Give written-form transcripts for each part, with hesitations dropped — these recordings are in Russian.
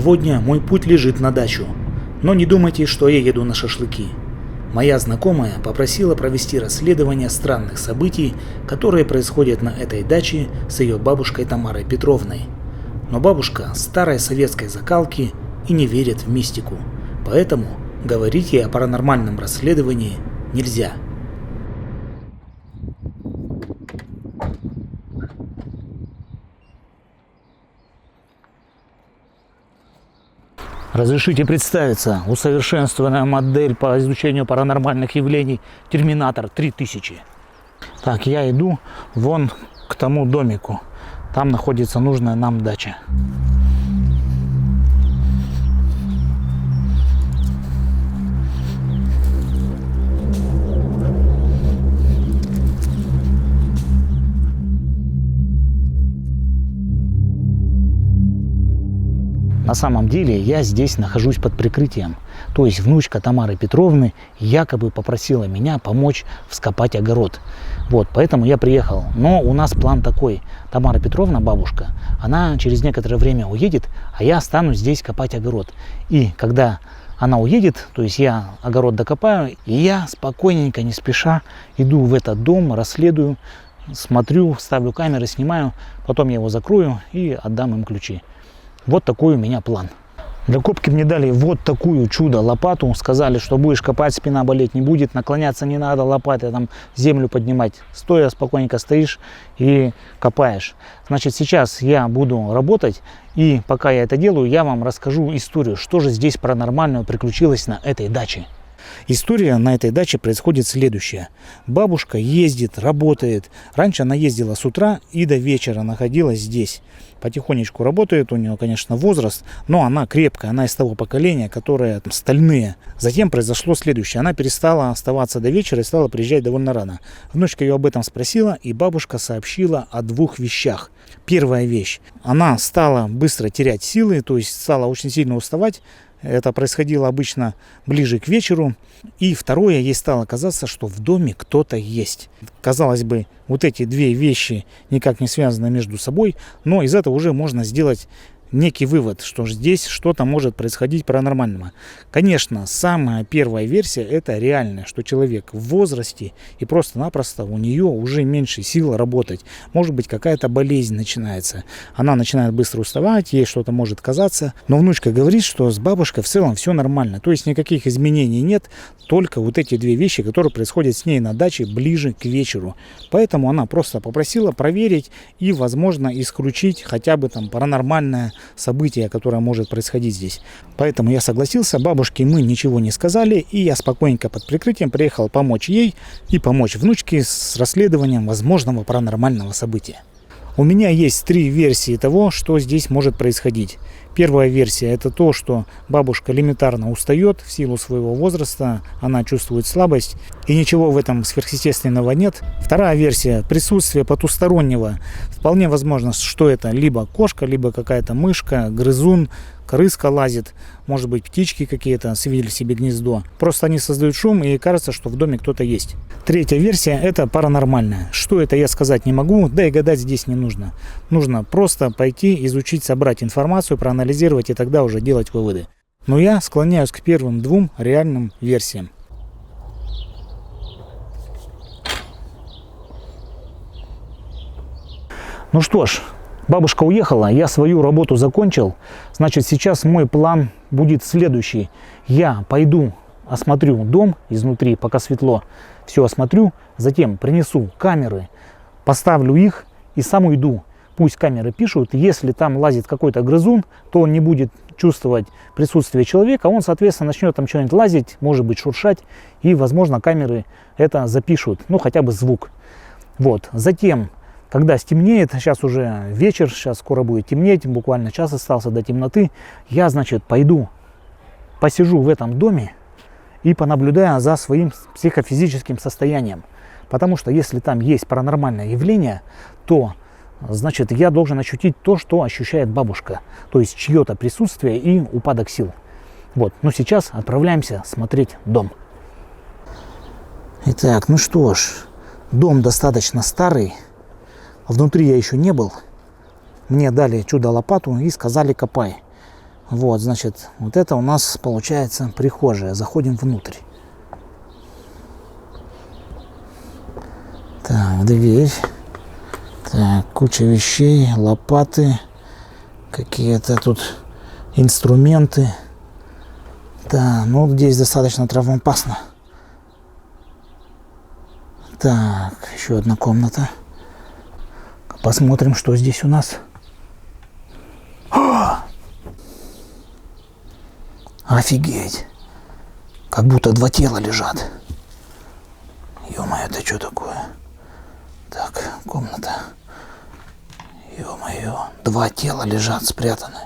Сегодня мой путь лежит на дачу, но не думайте, что я еду на шашлыки. Моя знакомая попросила провести расследование странных событий, которые происходят на этой даче с ее бабушкой Тамарой Петровной. Но бабушка старой советской закалки и не верит в мистику, поэтому говорить ей о паранормальном расследовании нельзя. Разрешите представиться, усовершенствованная модель по изучению паранормальных явлений Терминатор 3000. Так, я иду вон к тому домику. Там находится нужная нам дача. На самом деле я здесь нахожусь под прикрытием. То есть внучка Тамары Петровны якобы попросила меня помочь вскопать огород. Вот, поэтому я приехал. Но у нас план такой. Тамара Петровна, бабушка, она через некоторое время уедет, а я останусь здесь копать огород. И когда она уедет, то есть я огород докопаю, и я спокойненько, не спеша иду в этот дом, расследую, смотрю, ставлю камеры, снимаю, потом я его закрою и отдам им ключи. Вот такой у меня план. Для копки мне дали вот такую чудо-лопату. Сказали, что будешь копать, спина болеть не будет, наклоняться не надо, лопатой там землю поднимать. Стоя спокойненько стоишь и копаешь. Значит, сейчас я буду работать, и пока я это делаю, я вам расскажу историю, что же здесь паранормального приключилось на этой даче. История на этой даче происходит следующая. Бабушка ездит, работает. Раньше она ездила с утра и до вечера находилась здесь. Потихонечку работает, у нее, конечно, возраст, но она крепкая, она из того поколения, которое там стальные. Затем произошло следующее. Она перестала оставаться до вечера и стала приезжать довольно рано. Внучка ее об этом спросила, и бабушка сообщила о двух вещах. Первая вещь. Она стала быстро терять силы, то есть стала очень сильно уставать. Это происходило обычно ближе к вечеру. И второе, ей стало казаться, что в доме кто-то есть. Казалось бы, вот эти две вещи никак не связаны между собой, но из этого уже можно сделать некий вывод, что здесь что-то может происходить паранормального. Конечно, самая первая версия — это реальная, что человек в возрасте и просто-напросто у нее уже меньше сил работать. Может быть, какая-то болезнь начинается. Она начинает быстро уставать, ей что-то может казаться. Но внучка говорит, что с бабушкой в целом все нормально. То есть никаких изменений нет, только вот эти две вещи, которые происходят с ней на даче ближе к вечеру. Поэтому она просто попросила проверить и, возможно, исключить хотя бы там паранормальное событие, которое может происходить здесь. Поэтому я согласился, бабушке мы ничего не сказали, и я спокойненько под прикрытием приехал помочь ей и помочь внучке с расследованием возможного паранормального события. У меня есть три версии того, что здесь может происходить. Первая версия — это то, что бабушка элементарно устает в силу своего возраста, она чувствует слабость, и ничего в этом сверхъестественного нет. Вторая версия — присутствие потустороннего. Вполне возможно, что это либо кошка, либо какая-то мышка, грызун, крыска лазит, может быть, птички какие-то свили себе гнездо. Просто они создают шум, и кажется, что в доме кто-то есть. Третья версия — это паранормальная. Что это, я сказать не могу, да и гадать здесь не нужно. Нужно просто пойти, изучить, собрать информацию, проанализировать и тогда уже делать выводы. Но я склоняюсь к первым двум реальным версиям. Ну что ж, бабушка уехала, я свою работу закончил. Значит, сейчас мой план будет следующий. Я пойду осмотрю дом изнутри, пока светло. Все осмотрю, затем принесу камеры, поставлю их и сам уйду. Пусть камеры пишут, если там лазит какой-то грызун, то он не будет чувствовать присутствие человека, он, соответственно, начнет там что-нибудь лазить, может быть, шуршать, и, возможно, камеры это запишут, ну, хотя бы звук. Вот. Затем, когда стемнеет, сейчас уже вечер, сейчас скоро будет темнеть, буквально час остался до темноты, я, значит, пойду, посижу в этом доме и понаблюдаю за своим психофизическим состоянием. Потому что если там есть паранормальное явление, то, значит, я должен ощутить то, что ощущает бабушка. То есть чье-то присутствие и упадок сил. Вот, но сейчас отправляемся смотреть дом. Итак, ну что ж, дом достаточно старый. Внутри я еще не был. Мне дали чудо-лопату и сказали копай. Вот, значит, вот это у нас получается прихожая. Заходим внутрь. Так, дверь. Так, куча вещей, лопаты, какие-то тут инструменты. Да, ну здесь достаточно травмоопасно. Так, еще одна комната. Посмотрим, что здесь у нас. О! Офигеть! Как будто два тела лежат. Ё-моё, это что такое? Так, комната. Ё-моё, два тела лежат спрятаны.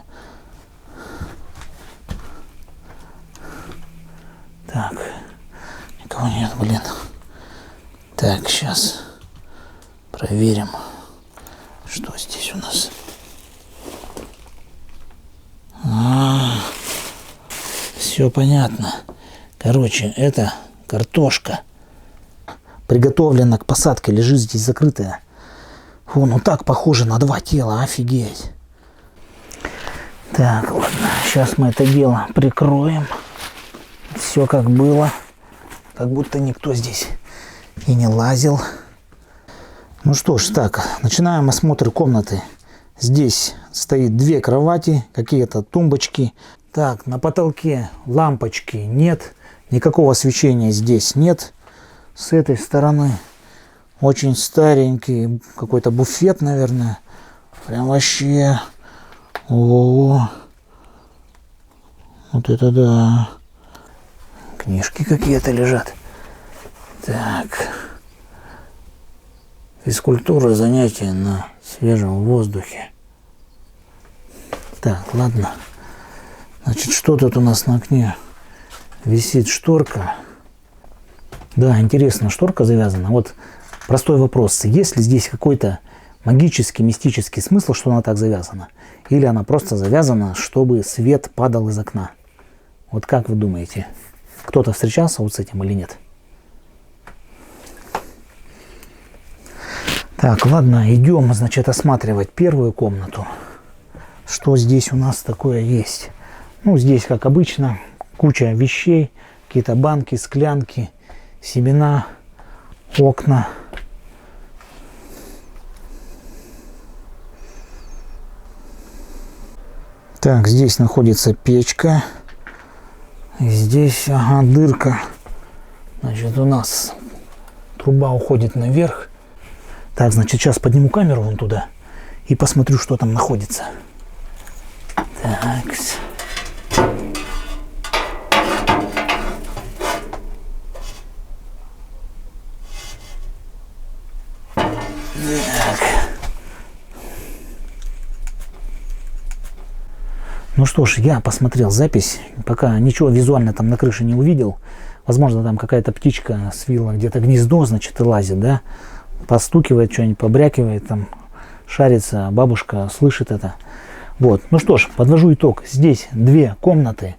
Так, никого нет, блин. Так, сейчас проверим, что здесь у нас. Все понятно. Короче, это картошка. Приготовлена к посадке, лежит здесь закрытая. Фу, ну так похоже на два тела, офигеть. Так, ладно, сейчас мы это дело прикроем. Все как было. Как будто никто здесь и не лазил. Ну что ж, так, начинаем осмотр комнаты. Здесь стоит две кровати, какие-то тумбочки. Так, на потолке лампочки нет. Никакого освещения здесь нет. С этой стороны очень старенький какой-то буфет, наверное. Прям вообще. О, вот это да. Книжки какие-то лежат. Так. Физкультура, занятия на свежем воздухе. Так, ладно. Значит, что тут у нас на окне? Висит шторка. Да, интересно, шторка завязана. Вот простой вопрос. Есть ли здесь какой-то магический, мистический смысл, что она так завязана? Или она просто завязана, чтобы свет падал из окна? Вот как вы думаете? Кто-то встречался вот с этим или нет? Так, ладно, идем, значит, осматривать первую комнату. Что здесь у нас такое есть? Ну, здесь, как обычно, куча вещей, какие-то банки, склянки, семена, окна. Так, здесь находится печка. Здесь, ага, дырка. Значит, у нас труба уходит наверх. Так, значит, сейчас подниму камеру вон туда и посмотрю, что там находится. Так. Ну что ж, я посмотрел запись, пока ничего визуально там на крыше не увидел. Возможно, там какая-то птичка свила где-то гнездо, значит, и лазит, да? Постукивает что-нибудь, побрякивает, там шарится, бабушка слышит это. Вот, ну что ж, подвожу итог. Здесь две комнаты.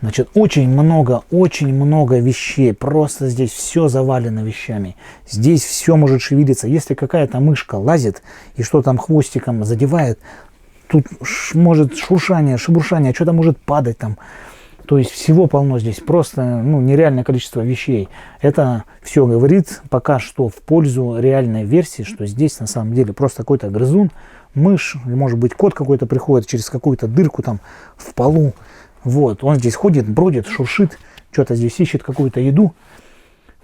Значит, очень много вещей. Просто здесь все завалено вещами. Здесь все может шевелиться. Если какая-то мышка лазит и что там хвостиком задевает, тут может шуршание, шебуршание, что-то может падать там. То есть всего полно здесь. Просто нереальное количество вещей. Это все говорит пока что в пользу реальной версии, что здесь на самом деле просто какой-то грызун, мышь, может быть кот какой-то приходит через какую-то дырку там в полу. Вот, он здесь ходит, бродит, шуршит, что-то здесь ищет какую-то еду.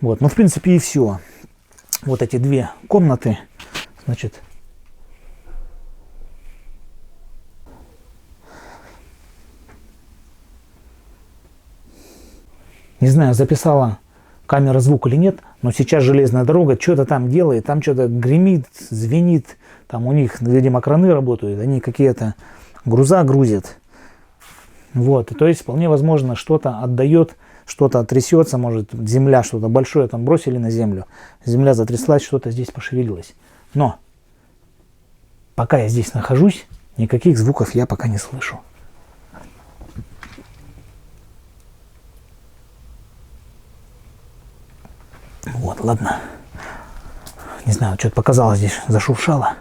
Вот, ну в принципе и все. Вот эти две комнаты, значит. Не знаю, записала камера звук или нет, но сейчас железная дорога что-то там делает, там что-то гремит, звенит. Там у них, видимо, краны работают, они какие-то груза грузят. Вот, то есть вполне возможно, что-то отдает, что-то трясется, может земля, что-то большое там бросили на землю, земля затряслась, что-то здесь пошевелилось. Но пока я здесь нахожусь, никаких звуков я пока не слышу. Вот, ладно. Не знаю, что-то показалось здесь, зашуршало.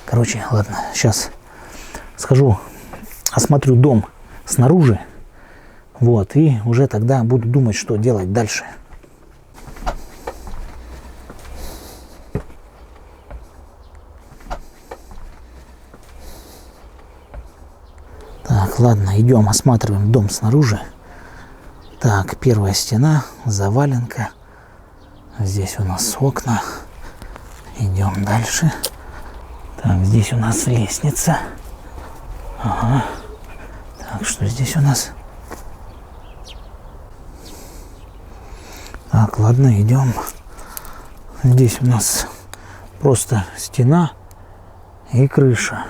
Короче, ладно, сейчас схожу, осмотрю дом снаружи. Вот, и уже тогда буду думать, что делать дальше. Так, ладно, идем, осматриваем дом снаружи. Так, первая стена, заваленка. Здесь у нас окна. Идем дальше. Так, здесь у нас лестница. Ага. Так, что здесь у нас? Так, ладно, идем. Здесь у нас просто стена и крыша.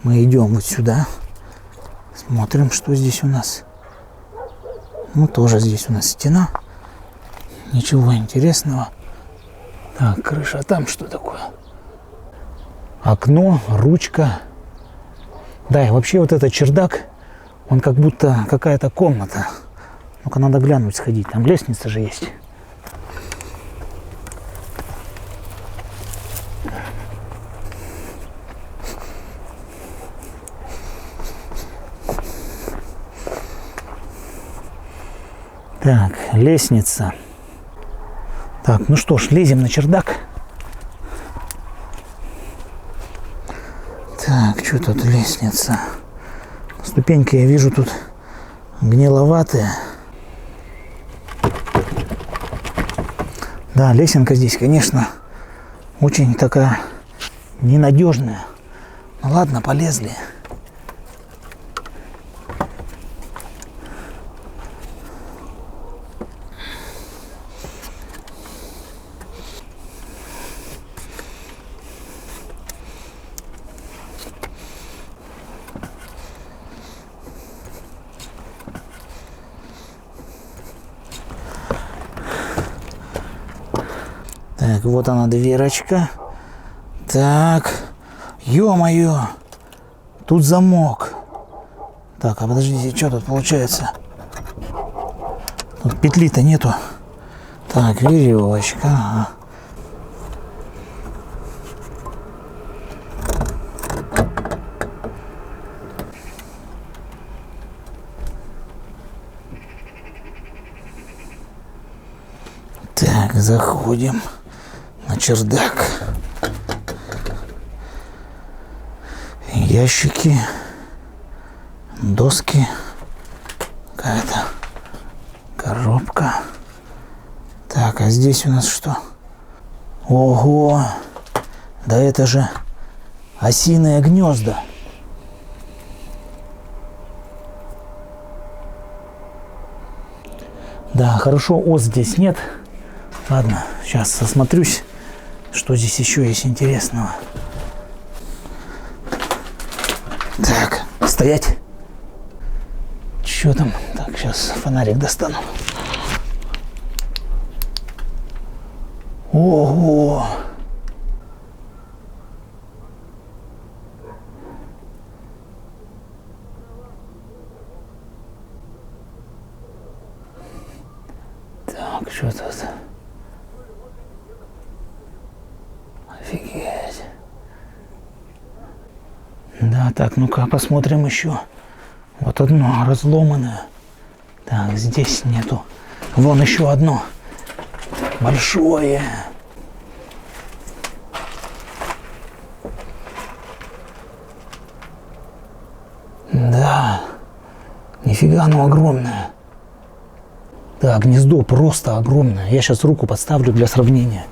Мы идем вот сюда. Смотрим, что здесь у нас. Ну, тоже здесь у нас стена. Ничего интересного. Так, крыша. А там что такое? Окно, ручка. Да, и вообще вот этот чердак, он как будто какая-то комната. Ну-ка, надо глянуть, сходить. Там лестница же есть. Так, лестница. Так, ну что ж, лезем на чердак. Так, что тут лестница? Ступеньки я вижу тут гниловатые. Да, лесенка здесь, конечно, очень такая ненадежная. Ну ладно, полезли. Так, вот она, дверочка. Так, ё-моё, тут замок. Так, а подождите, что тут получается? Тут петли-то нету. Так, веревочка. Ага. Так, заходим на чердак. Ящики, доски, какая-то коробка. Так, а здесь у нас что? Ого! Да это же осиные гнезда. Да, хорошо, ос здесь нет. Ладно, сейчас осмотрюсь, что здесь еще есть интересного. Так, стоять. Что там? Так, сейчас фонарик достану. Ого! Так, что тут? Офигеть. Да, так, ну-ка посмотрим еще. Вот одно разломанное. Так, здесь нету. Вон еще одно. Большое. Да. Нифига, оно огромное. Да, гнездо просто огромное. Я сейчас руку подставлю для сравнения.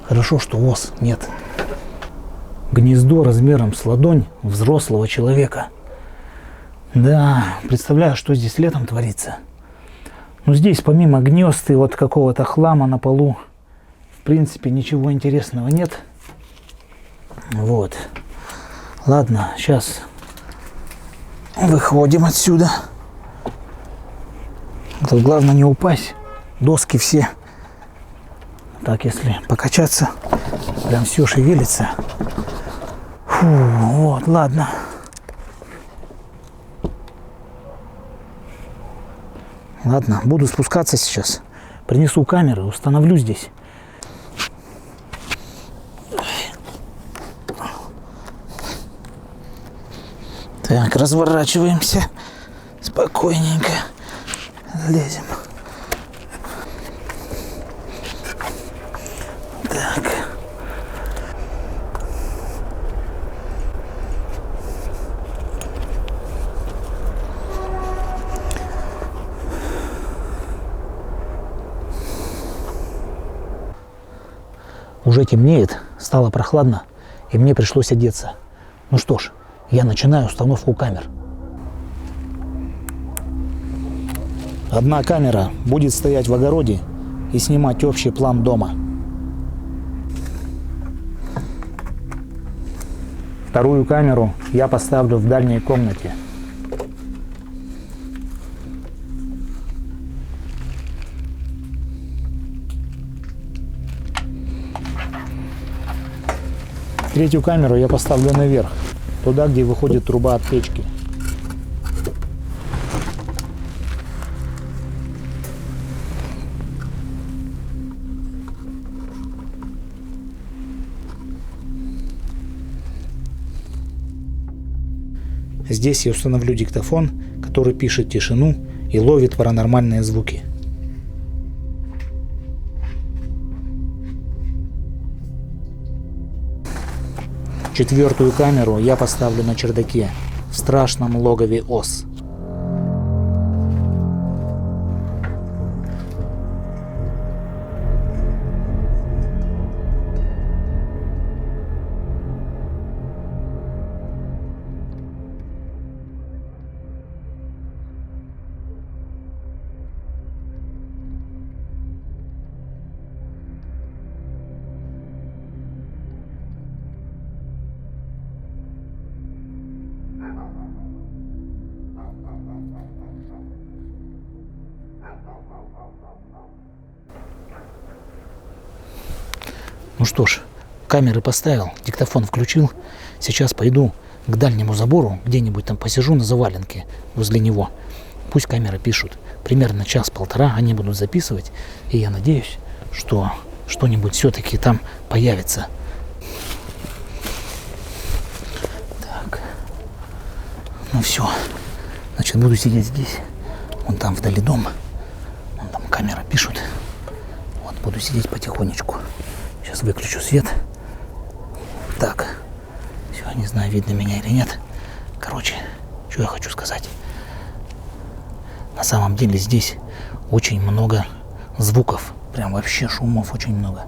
Хорошо, что ос нет. Гнездо размером с ладонь взрослого человека. Да, представляю, что здесь летом творится. Ну, здесь помимо гнезд и вот какого-то хлама на полу, в принципе, ничего интересного нет. Вот. Ладно, сейчас выходим отсюда. Тут главное не упасть. Доски все. Так, если покачаться, прям все шевелится. Фу, вот, ладно. Ладно, буду спускаться сейчас. Принесу камеры, установлю здесь. Так, разворачиваемся. Спокойненько. Лезем. Так. Уже темнеет, стало прохладно, и мне пришлось одеться. Ну что ж, я начинаю установку камер. Одна камера будет стоять в огороде и снимать общий план дома. Вторую камеру я поставлю в дальней комнате. Третью камеру я поставлю наверх, туда, где выходит труба от печки. Здесь я установлю диктофон, который пишет тишину и ловит паранормальные звуки. Четвертую камеру я поставлю на чердаке, в страшном логове ос. Ну что ж, камеры поставил, диктофон включил. Сейчас пойду к дальнему забору, где-нибудь там посижу на заваленке возле него. Пусть камеры пишут. Примерно час-полтора они будут записывать. И я надеюсь, что что-нибудь все-таки там появится. Так. Ну все. Значит, буду сидеть здесь. Вон там вдали дом. Вон там камеры пишут. Вот, буду сидеть потихонечку. Сейчас выключу свет. Так. Все, не знаю, видно меня или нет. Короче, что я хочу сказать. На самом деле здесь очень много звуков. Прям вообще шумов очень много.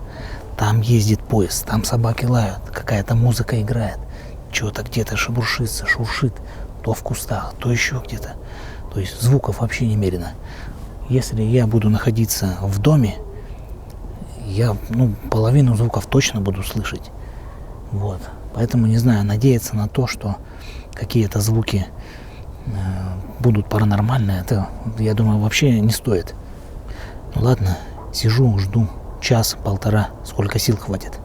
Там ездит поезд, там собаки лают, какая-то музыка играет. Что-то где-то шебуршится, шуршит. То в кустах, то еще где-то. То есть звуков вообще немерено. Если я буду находиться в доме, я половину звуков точно буду слышать. Вот. Поэтому, не знаю, надеяться на то, что какие-то звуки будут паранормальные, это, я думаю, вообще не стоит. Ну ладно, сижу, жду час-полтора, сколько сил хватит.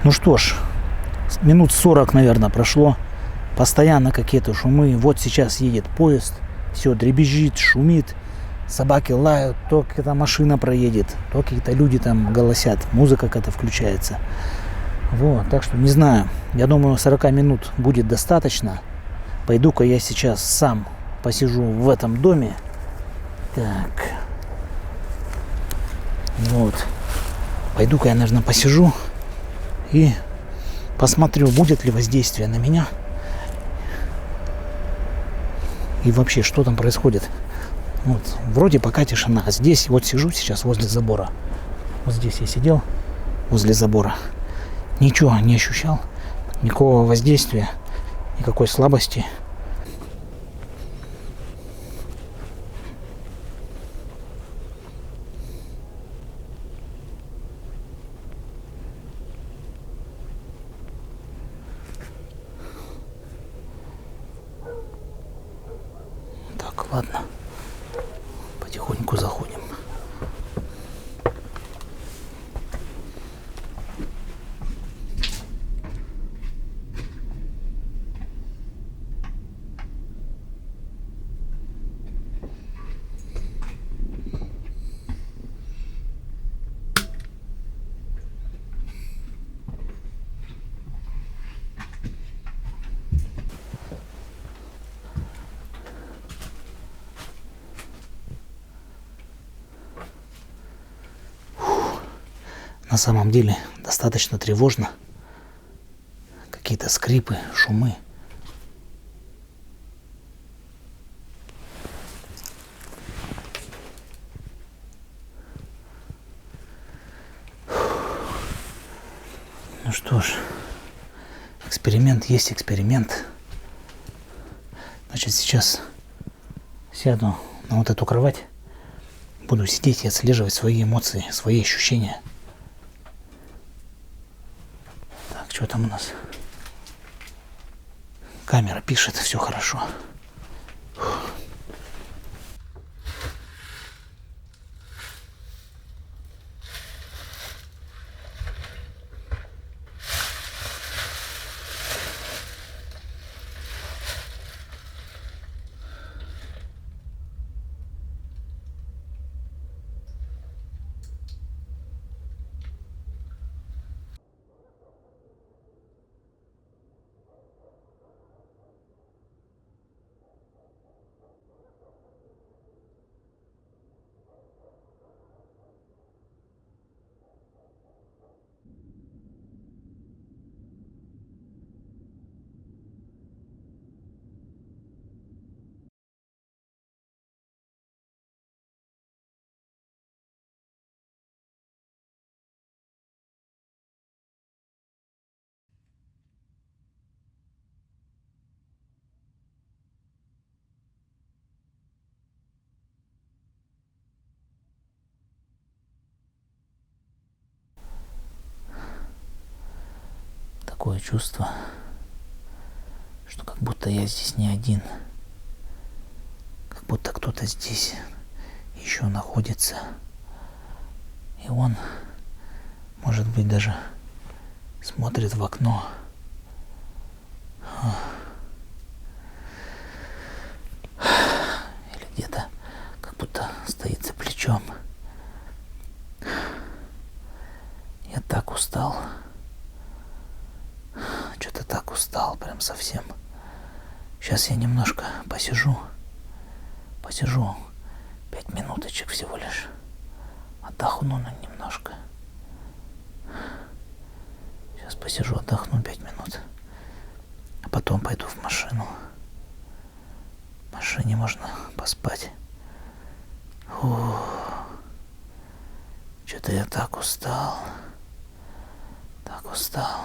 Ну что ж, минут 40, наверное, прошло. Постоянно какие-то шумы. Вот сейчас едет поезд. Все дребезжит, шумит. собаки лают, то какая-то машина проедет, то какие-то люди там голосят, музыка какая-то включается. Вот, так что не знаю, я думаю 40 минут будет достаточно. Пойду-ка я сейчас сам посижу в этом доме. Так. Вот. Пойду-ка я, наверное, посижу и посмотрю, будет ли воздействие на меня. И вообще, что там происходит. Вот. Вроде пока тишина. А здесь вот сижу сейчас возле забора. Вот здесь я сидел возле забора. Ничего не ощущал. Никакого воздействия. Никакой слабости. Так, ладно. Потихоньку заходим. На самом деле достаточно тревожно. Какие-то скрипы, шумы. Ну что ж, эксперимент есть эксперимент. Значит, сейчас сяду на вот эту кровать. Буду сидеть и отслеживать свои эмоции, свои ощущения. Так, что там у нас? Камера пишет, все хорошо. Такое чувство, что как будто я здесь не один. Как будто кто-то здесь еще находится. И он, может быть, даже смотрит в окно. Или где-то как будто стоит за плечом. Я так устал. Что-то так устал, прям совсем. Сейчас я немножко посижу. 5 минуточек всего лишь. Отдохну немножко. Сейчас посижу, отдохну 5 минут. А потом пойду в машину. В машине можно поспать. Что-то я так устал. Так устал.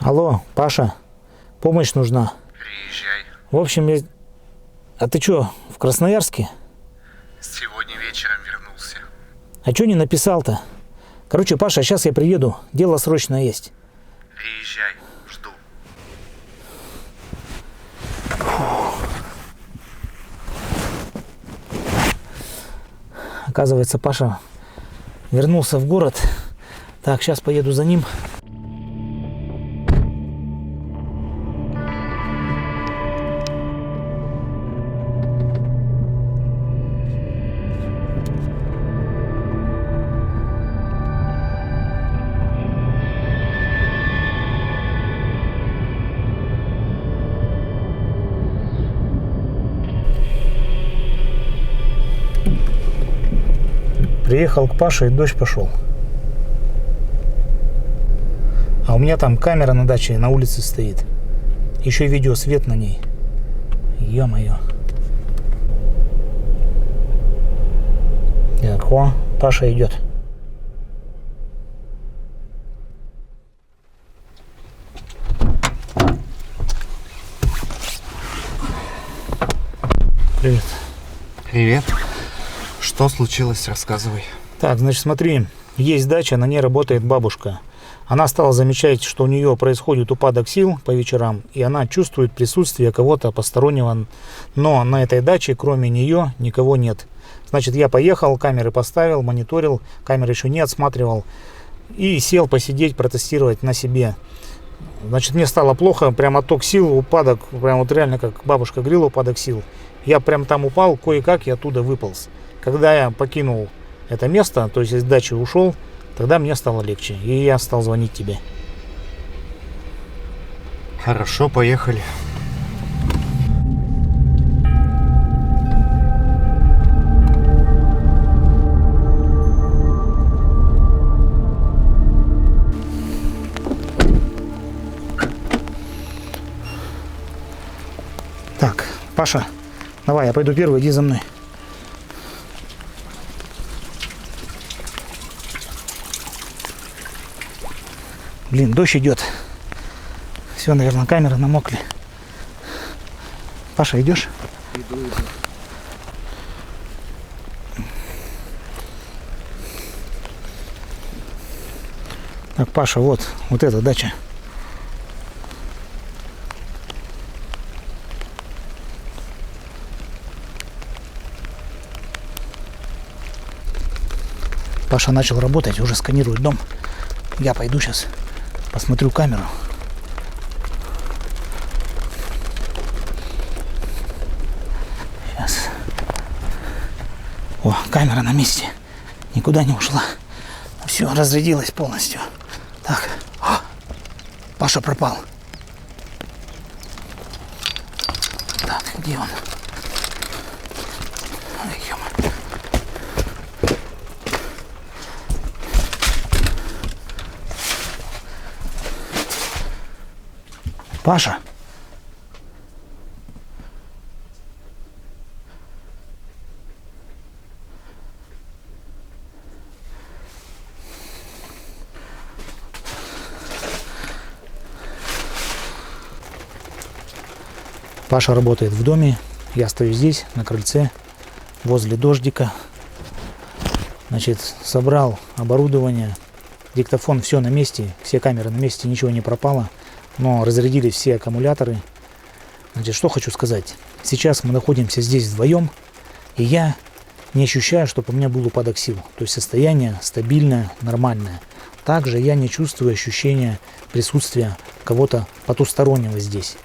Алло, Паша, помощь нужна. Приезжай. В общем, а ты что, в Красноярске? Сегодня вечером вернулся. А что не написал-то? Короче, Паша, сейчас я приеду, дело срочное есть. Приезжай, жду. Оказывается, Паша вернулся в город. Так, сейчас поеду за ним. Приехал к Паше, и дождь пошел. А у меня там камера на даче на улице стоит. Еще и видеосвет на ней. Ё-моё. Так, о, Паша идет. Привет. Привет. Что случилось, рассказывай. Так, значит, смотри, есть дача, на ней работает бабушка. Она стала замечать, что у нее происходит упадок сил по вечерам, и она чувствует присутствие кого-то постороннего, но на этой даче, кроме нее, никого нет. Значит, я поехал, камеры поставил, мониторил, камеры еще не отсматривал, и сел посидеть, протестировать на себе. Значит, мне стало плохо, прям отток сил, упадок, прям вот реально, как бабушка говорила, упадок сил. Я прям там упал, кое-как я оттуда выполз. Когда я покинул это место, то есть из дачи ушел, тогда мне стало легче, и я стал звонить тебе. Хорошо, поехали. Так, Паша, давай, я пойду первый, иди за мной. Блин, дождь идет. Все, наверное, камеры намокли. Паша, идешь? Иду. Так, Паша, вот эта дача. Паша начал работать, уже сканирует дом. Я пойду сейчас посмотрю камеру. Сейчас. О, камера на месте. Никуда не ушла. Все, разрядилась полностью. Так. О, Паша пропал. Так, где он? Ой, ё-моё. Паша. Паша работает в доме, я стою здесь, на крыльце, возле дождика. Значит, собрал оборудование, диктофон, все на месте, все камеры на месте, ничего не пропало, но разрядились все аккумуляторы. Значит, что хочу сказать. Сейчас мы находимся здесь вдвоем, и я не ощущаю, чтобы у меня был упадок сил. То есть состояние стабильное, нормальное. Также я не чувствую ощущения присутствия кого-то потустороннего здесь.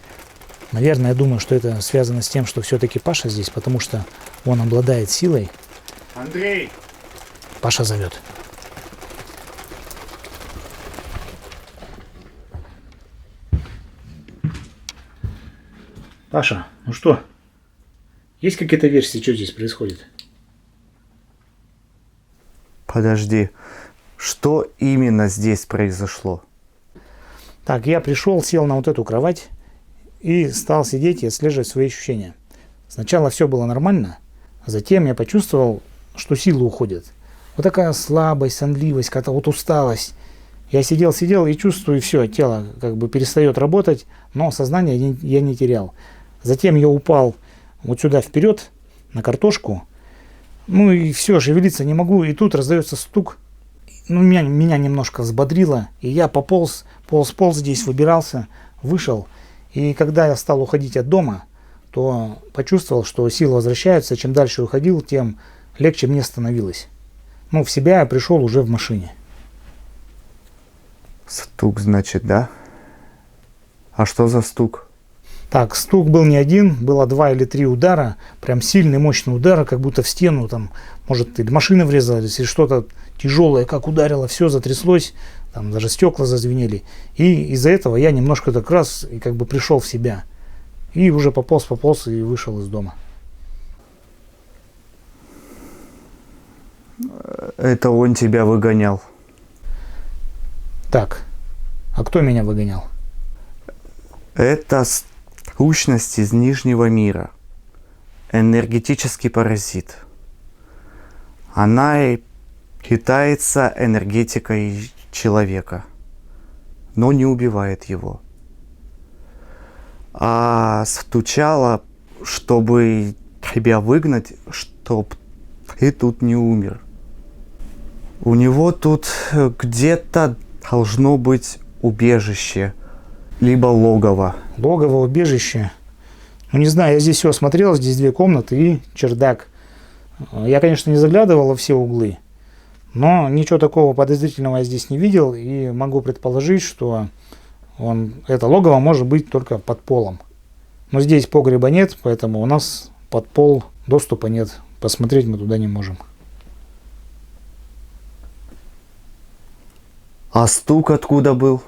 Наверное, я думаю, что это связано с тем, что все-таки Паша здесь, потому что он обладает силой. Андрей! Паша зовет. Паша, ну что? Есть какие-то версии, что здесь происходит? Подожди, что именно здесь произошло? Так, я пришел, сел на вот эту кровать и стал сидеть и отслеживать свои ощущения. Сначала все было нормально, а затем я почувствовал, что силы уходят. Вот такая слабость, сонливость, какая-то вот усталость. Я сидел и чувствую, все, тело как бы перестает работать, но сознание я не терял. Затем я упал вот сюда вперед, на картошку. Ну и все, шевелиться не могу. И тут раздается стук. Ну, меня немножко взбодрило. И я полз здесь, выбирался, вышел. И когда я стал уходить от дома, то почувствовал, что силы возвращаются. Чем дальше уходил, тем легче мне становилось. Ну, в себя я пришел уже в машине. Стук, значит, да? А что за стук? Так, стук был не один, было 2 или 3 удара, прям сильный, мощный удар, как будто в стену, там, может, или машина врезалась, или что-то тяжелое, как ударило, все затряслось, там даже стекла зазвенели. И из-за этого я немножко так раз и как бы пришел в себя. И уже пополз и вышел из дома. Это он тебя выгонял. Так, а кто меня выгонял? Это сущность из Нижнего мира. Энергетический паразит. Она и питается энергетикой человека, но не убивает его. А стучала, чтобы тебя выгнать, чтоб ты тут не умер. У него тут где-то должно быть убежище, либо логово. Логово, убежище. Ну, не знаю, я здесь все осмотрел, здесь 2 комнаты и чердак. Я, конечно, не заглядывал во все углы, но ничего такого подозрительного я здесь не видел, и могу предположить, что это логово может быть только под полом. Но здесь погреба нет, поэтому у нас под пол доступа нет. Посмотреть мы туда не можем. А стук откуда был?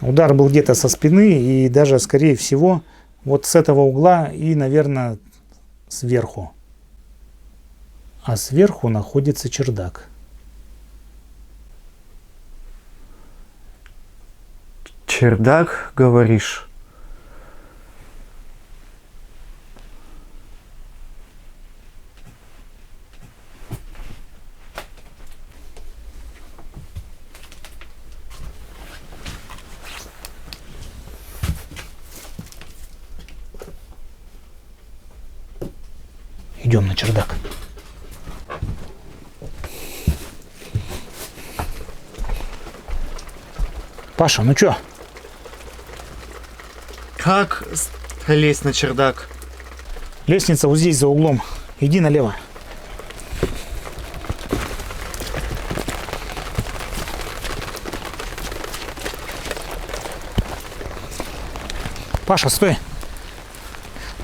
Удар был где-то со спины и даже, скорее всего, вот с этого угла и, наверное, сверху. А сверху находится чердак. Чердак, говоришь? Идем на чердак. Паша, ну чё? Как лезть на чердак? Лестница вот здесь за углом. Иди налево. Паша, стой.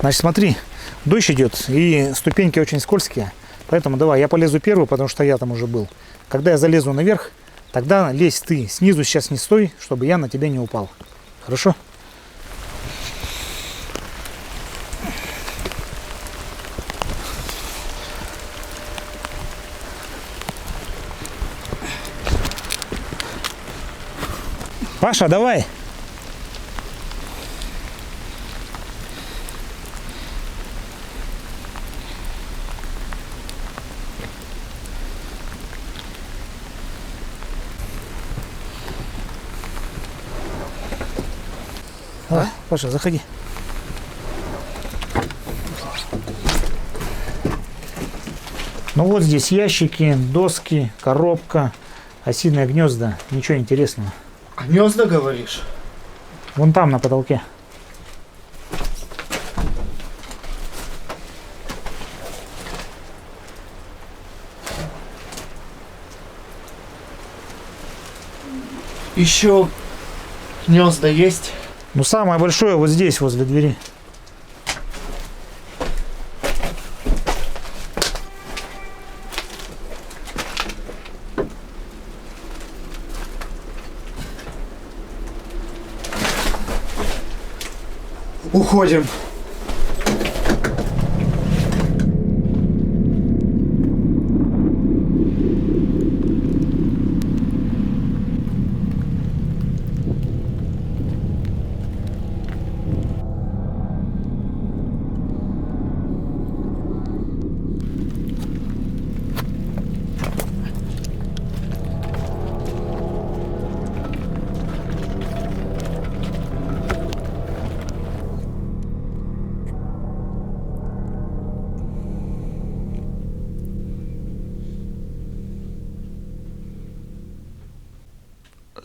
Значит, смотри, дождь идет, и ступеньки очень скользкие. Поэтому давай, я полезу первый, потому что я там уже был. Когда я залезу наверх, тогда лезь ты. Снизу сейчас не стой, чтобы я на тебя не упал. Хорошо? Паша, давай. Давай, Паша, заходи. Ну вот здесь ящики, доски, коробка, осиное гнезда. Ничего интересного. Гнезда, говоришь? Вон там, на потолке. Еще гнезда есть? Ну, самое большое вот здесь, возле двери. Уходим.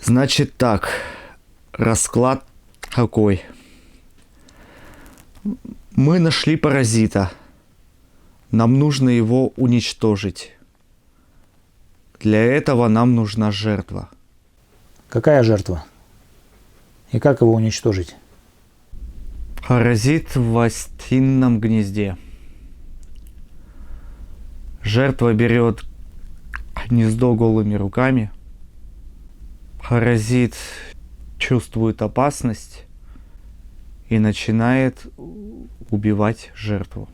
Значит так, расклад какой? Мы нашли паразита. Нам нужно его уничтожить. Для этого нам нужна жертва. Какая жертва? И как его уничтожить? Паразит в осином гнезде. Жертва берет гнездо голыми руками. Паразит чувствует опасность и начинает убивать жертву.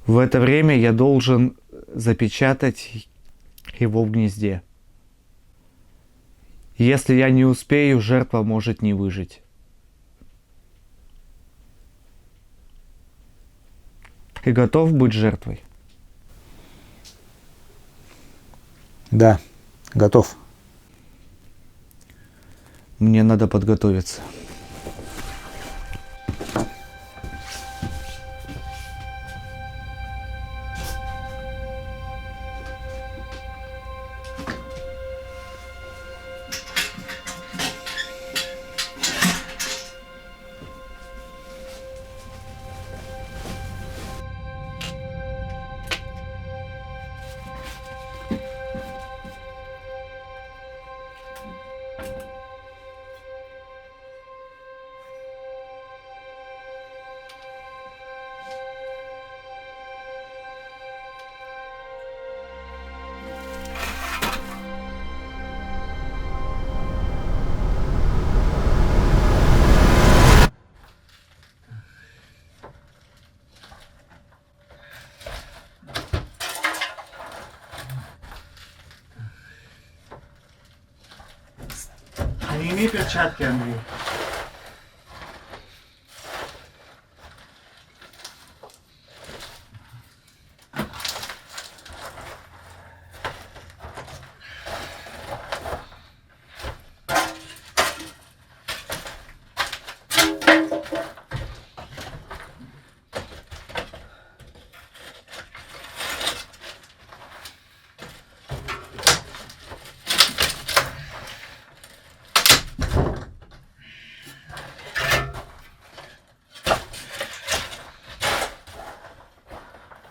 В это время я должен запечатать его в гнезде. Если я не успею, жертва может не выжить. Ты готов быть жертвой? Да, готов. Мне надо подготовиться. Сними перчатки, Андрей.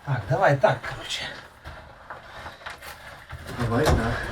Так, давай так, короче. Давай так.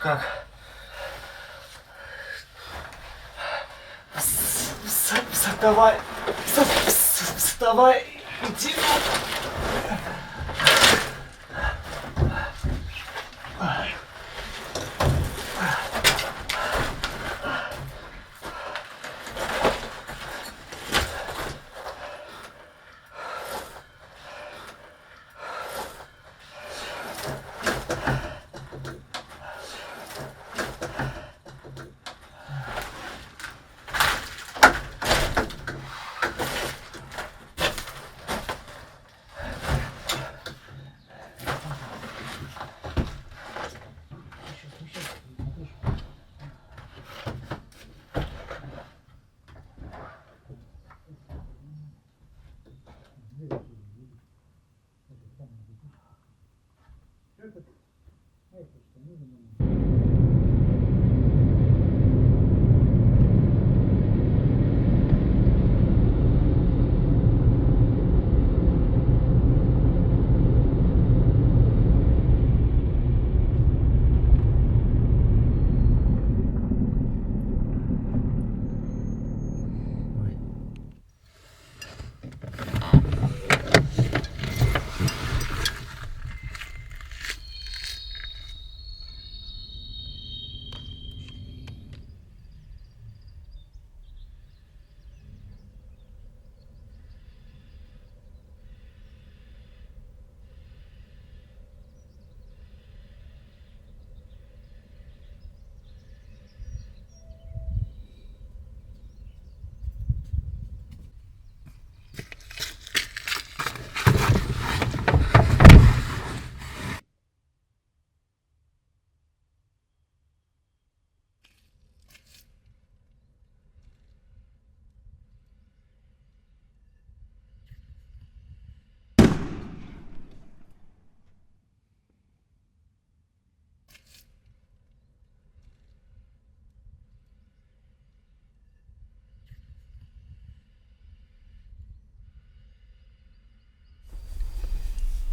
Как? Вставай. Вставай. Иди.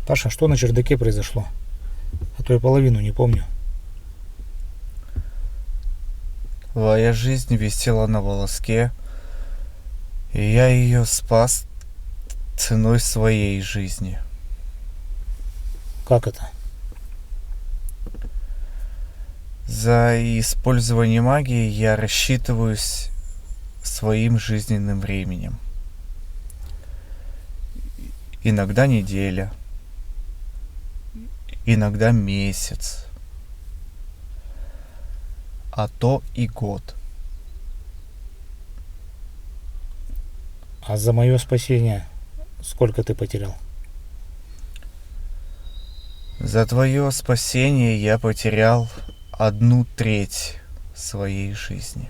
Паша, что на чердаке произошло? А то я половину не помню. Твоя жизнь висела на волоске, и я ее спас ценой своей жизни. Как это? За использование магии я рассчитываюсь своим жизненным временем. Иногда неделя, иногда месяц, а то и год. А за мое спасение сколько ты потерял? За твое спасение я потерял 1/3 своей жизни.